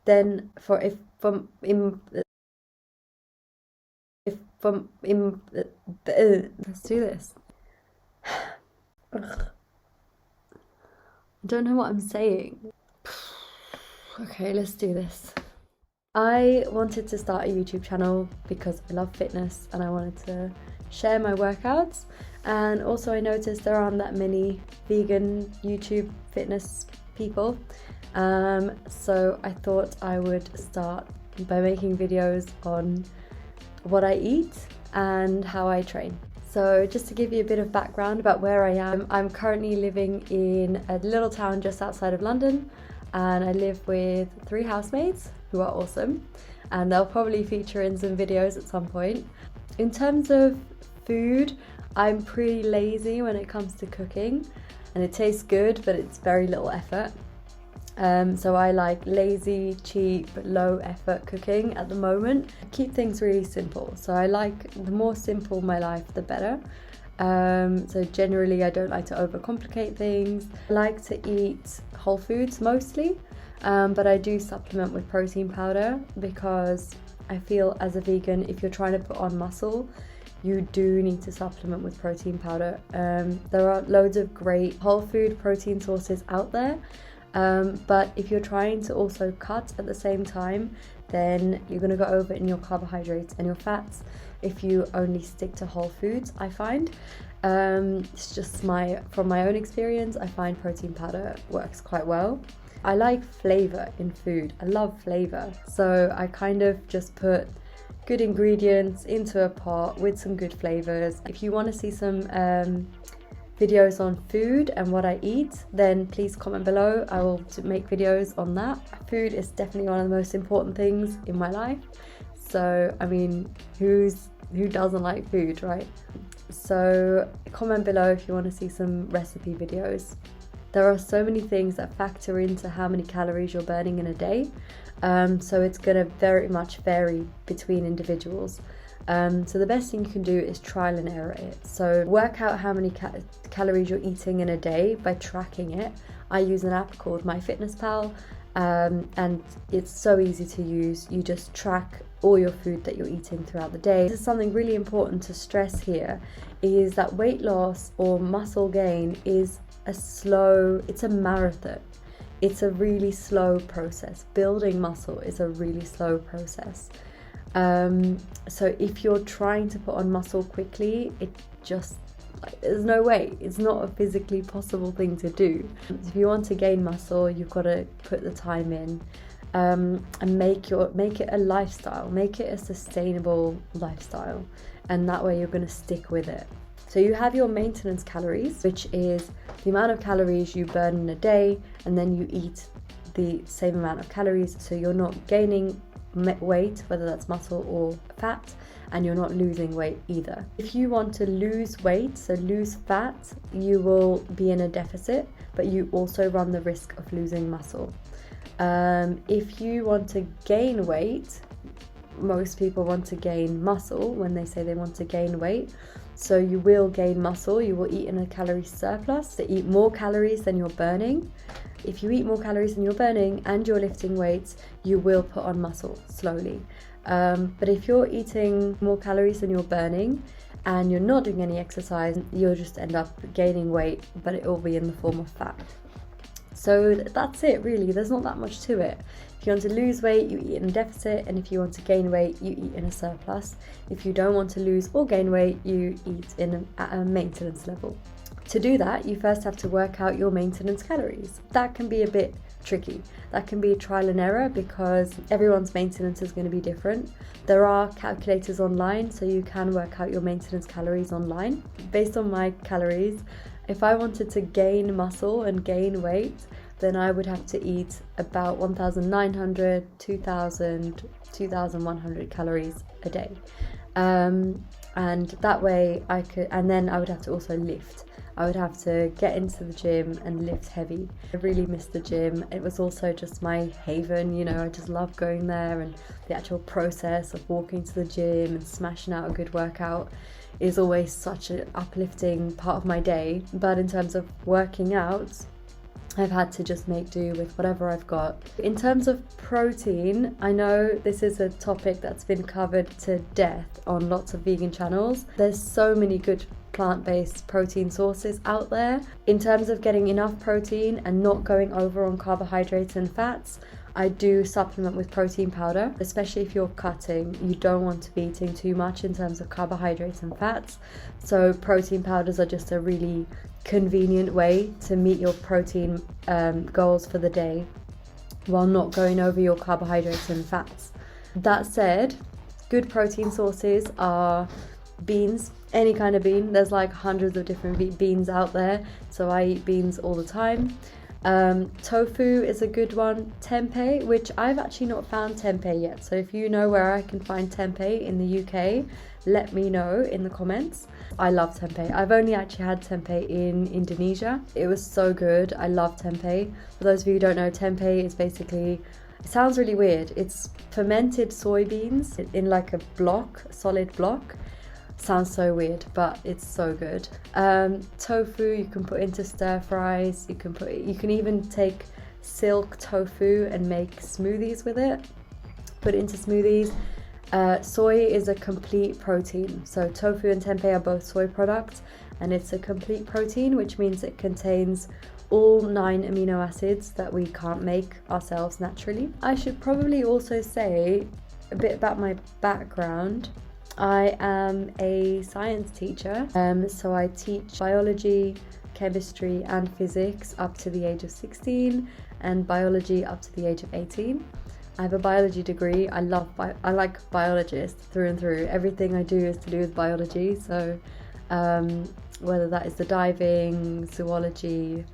then let's do this. Ugh. I don't know what I'm saying. Okay, let's do this. I wanted to start a YouTube channel because I love fitness and I wanted to share my workouts, and also I noticed there aren't that many vegan YouTube fitness people, so I thought I would start by making videos on what I eat and how I train. So just to give you a bit of background about where I am, I'm currently living in a little town just outside of London, and I live with 3 housemates who are awesome, and they'll probably feature in some videos at some point. In terms of food, I'm pretty lazy when it comes to cooking, and it tastes good but it's very little effort. So I like lazy, cheap, low effort cooking at the moment. I keep things really simple, so I like the more simple my life the better. So generally I don't like to overcomplicate things. I like to eat whole foods mostly, but I do supplement with protein powder because I feel as a vegan, if you're trying to put on muscle, you do need to supplement with protein powder. There are loads of great whole food protein sources out there, but if you're trying to also cut at the same time, then you're going to go over in your carbohydrates and your fats if you only stick to whole foods, I find. It's just from my own experience, I find protein powder works quite well. I like flavour in food. I love flavour. So I kind of just put good ingredients into a pot with some good flavours. If you want to see some videos on food and what I eat, then please comment below. I will make videos on that. Food is definitely one of the most important things in my life. So, I mean, who doesn't like food, right? So comment below if you want to see some recipe videos. There are so many things that factor into how many calories you're burning in a day. So it's going to very much vary between individuals. So the best thing you can do is trial and error it. So work out how many calories you're eating in a day by tracking it. I use an app called MyFitnessPal, and it's so easy to use. You just track all your food that you're eating throughout the day. This is something really important to stress here, is that weight loss or muscle gain is it's a marathon. It's a really slow process. Building muscle is a really slow process. So if you're trying to put on muscle quickly, there's no way. It's not a physically possible thing to do. If you want to gain muscle, you've got to put the time in, and make it a lifestyle, make it a sustainable lifestyle, and that way you're going to stick with it. So you have your maintenance calories, which is the amount of calories you burn in a day, and then you eat the same amount of calories, so you're not gaining weight, whether that's muscle or fat, and you're not losing weight either. If you want to lose weight, so lose fat, you will be in a deficit, but you also run the risk of losing muscle. If you want to gain weight, most people want to gain muscle when they say they want to gain weight. So you will gain muscle, you will eat in a calorie surplus, to eat more calories than you're burning. If you eat more calories than you're burning and you're lifting weights, you will put on muscle slowly. But if you're eating more calories than you're burning and you're not doing any exercise, you'll just end up gaining weight, but it will be in the form of fat. So that's it really, there's not that much to it. If you want to lose weight, you eat in a deficit, and if you want to gain weight, you eat in a surplus. If you don't want to lose or gain weight, you eat at a maintenance level. To do that, you first have to work out your maintenance calories. That can be a bit tricky. That can be trial and error because everyone's maintenance is going to be different. There are calculators online, so you can work out your maintenance calories online. Based on my calories, if I wanted to gain muscle and gain weight, then I would have to eat about 1,900, 2,000, 2,100 calories a day. And that way then I would have to also lift. I would have to get into the gym and lift heavy. I really missed the gym. It was also just my haven, I just love going there, and the actual process of walking to the gym and smashing out a good workout is always such an uplifting part of my day. But in terms of working out, I've had to just make do with whatever I've got. In terms of protein, I know this is a topic that's been covered to death on lots of vegan channels. There's so many good plant-based protein sources out there. In terms of getting enough protein and not going over on carbohydrates and fats, I do supplement with protein powder, especially if you're cutting. You don't want to be eating too much in terms of carbohydrates and fats. So protein powders are just a really convenient way to meet your protein goals for the day while not going over your carbohydrates and fats. That said, good protein sources are beans, any kind of bean. There's like hundreds of different beans out there, so I eat beans all the time. Tofu is a good one. Tempeh, which I've actually not found tempeh yet, so if you know where I can find tempeh in the UK, let me know in the comments. I love tempeh. I've only actually had tempeh in Indonesia. It was so good. I love tempeh. For those of you who don't know, tempeh is basically, it sounds really weird, it's fermented soybeans in like a block, a solid block. Sounds so weird, but it's so good. Tofu you can put into stir fries. You can even take silk tofu and make smoothies with it. Put it into smoothies. Soy is a complete protein. So tofu and tempeh are both soy products, and it's a complete protein, which means it contains all 9 amino acids that we can't make ourselves naturally. I should probably also say a bit about my background. I am a science teacher, so I teach biology, chemistry and physics up to the age of 16 and biology up to the age of 18. I have a biology degree. I like biologists through and through. Everything I do is to do with biology, so whether that is the diving, zoology,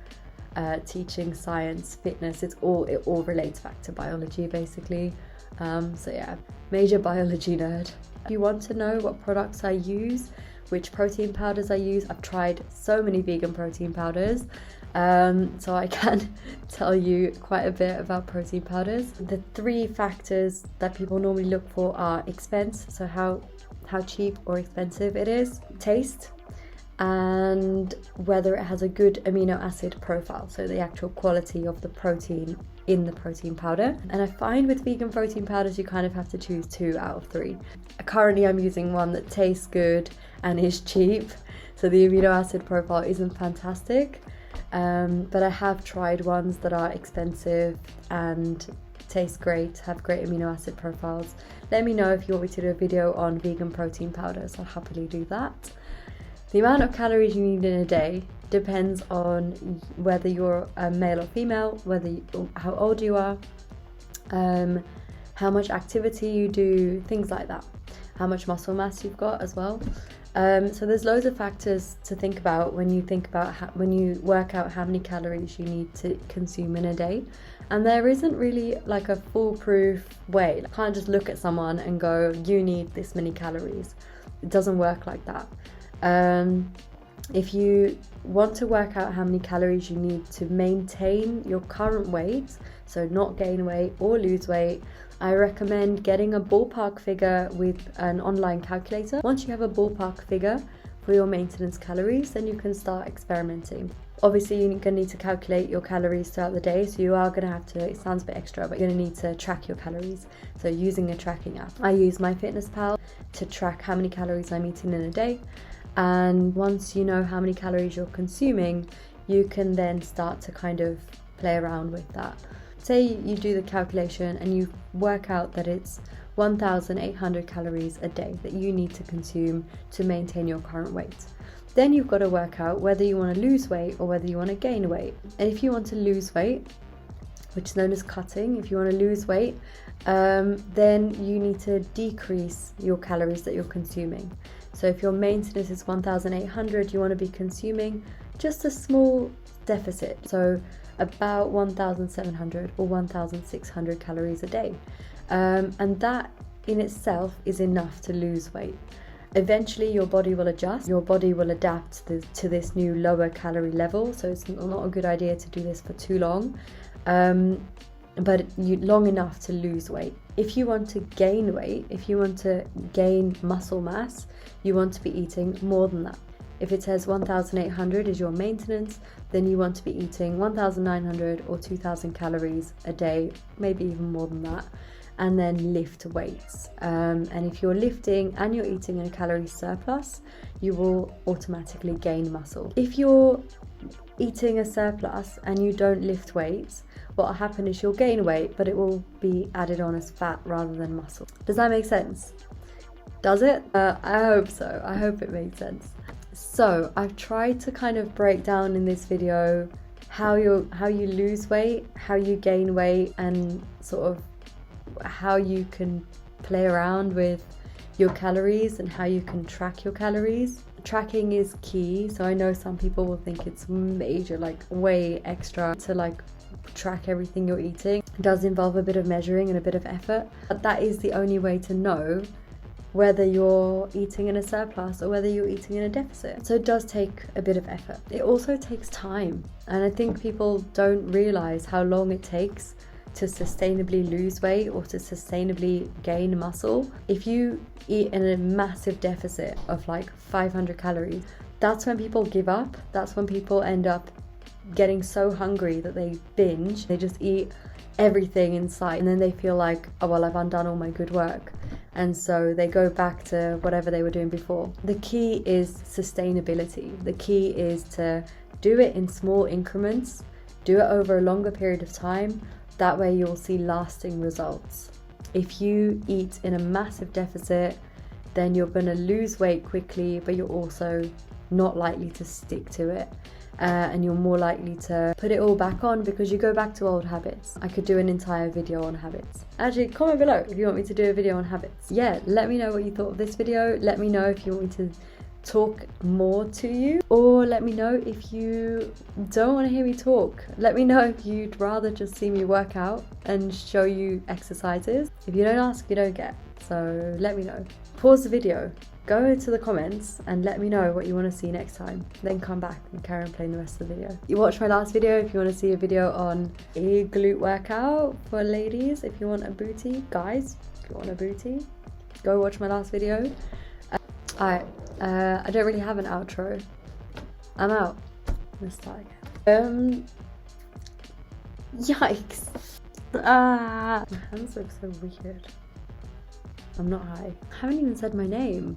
teaching, science, fitness, it all relates back to biology basically. So yeah, major biology nerd. If you want to know what products I use, which protein powders I use, I've tried so many vegan protein powders, so I can tell you quite a bit about protein powders. The 3 factors that people normally look for are expense, so how cheap or expensive it is, taste, and whether it has a good amino acid profile, so the actual quality of the protein in the protein powder. And I find with vegan protein powders you kind of have to choose 2 out of 3. Currently I'm using one that tastes good and is cheap, so the amino acid profile isn't fantastic, but I have tried ones that are expensive and taste great, have great amino acid profiles. Let me know if you want me to do a video on vegan protein powders. I'll happily do that. The amount of calories you need in a day depends on whether you're a male or female, how old you are, how much activity you do, things like that, how much muscle mass you've got as well. So there's loads of factors to think about when you work out how many calories you need to consume in a day. And there isn't really like a foolproof way. You can't just look at someone and go, you need this many calories. It doesn't work like that. If you want to work out how many calories you need to maintain your current weight, so not gain weight or lose weight, I recommend getting a ballpark figure with an online calculator. Once you have a ballpark figure for your maintenance calories, then you can start experimenting. Obviously you're going to need to calculate your calories throughout the day, so you are going to have to, it sounds a bit extra, but you're going to need to track your calories. So using a tracking app. I use MyFitnessPal to track how many calories I'm eating in a day. And once you know how many calories you're consuming, you can then start to kind of play around with that. Say you do the calculation and you work out that it's 1,800 calories a day that you need to consume to maintain your current weight. Then you've got to work out whether you want to lose weight or whether you want to gain weight. And if you want to lose weight, which is known as cutting, if you want to lose weight, then you need to decrease your calories that you're consuming. So if your maintenance is 1,800, you want to be consuming just a small deficit, so about 1,700 or 1,600 calories a day. And that in itself is enough to lose weight. Eventually your body will adjust, your body will adapt to this new lower calorie level, so it's not a good idea to do this for too long, but long enough to lose weight. If you want to gain weight, if you want to gain muscle mass, you want to be eating more than that. If it says 1,800 is your maintenance, then you want to be eating 1,900 or 2,000 calories a day, maybe even more than that, and then lift weights. And if you're lifting and you're eating in a calorie surplus, you will automatically gain muscle. If you're eating a surplus and you don't lift weights, what will happen is you'll gain weight, but it will be added on as fat rather than muscle. Does that make sense? Does it? I hope so. I hope it makes sense. So I've tried to kind of break down in this video how you lose weight, how you gain weight, and sort of how you can play around with your calories and how you can track your calories. Tracking is key, so I know some people will think it's major, like way extra to like track everything you're eating. It does involve a bit of measuring and a bit of effort, but that is the only way to know whether you're eating in a surplus or whether you're eating in a deficit. So it does take a bit of effort. It also takes time, and I think people don't realize how long it takes to sustainably lose weight or to sustainably gain muscle. If you eat in a massive deficit of like 500 calories, that's when people give up. That's when people end up getting so hungry that they binge. They just eat everything in sight, and then they feel like, oh well, I've undone all my good work, and so they go back to whatever they were doing before. The key is sustainability. The key is to do it in small increments, do it over a longer period of time. That way you'll see lasting results. If you eat in a massive deficit, then you're going to lose weight quickly, but you're also not likely to stick to it. And you're more likely to put it all back on because you go back to old habits. I could do an entire video on habits. Actually, comment below if you want me to do a video on habits. Yeah, let me know what you thought of this video. Let me know if you want me to talk more to you, or let me know if you don't want to hear me talk. Let me know if you'd rather just see me work out and show you exercises. If you don't ask, you don't get. So let me know. Pause the video, go to the comments and let me know what you want to see next time. Then come back and carry on playing the rest of the video. You watched my last video if you want to see a video on a glute workout for ladies. If you want a booty, guys, if you want a booty, go watch my last video. Alright, I don't really have an outro. I'm out. Let's start again. Yikes. My hands look so weird. I'm not high. I haven't even said my name.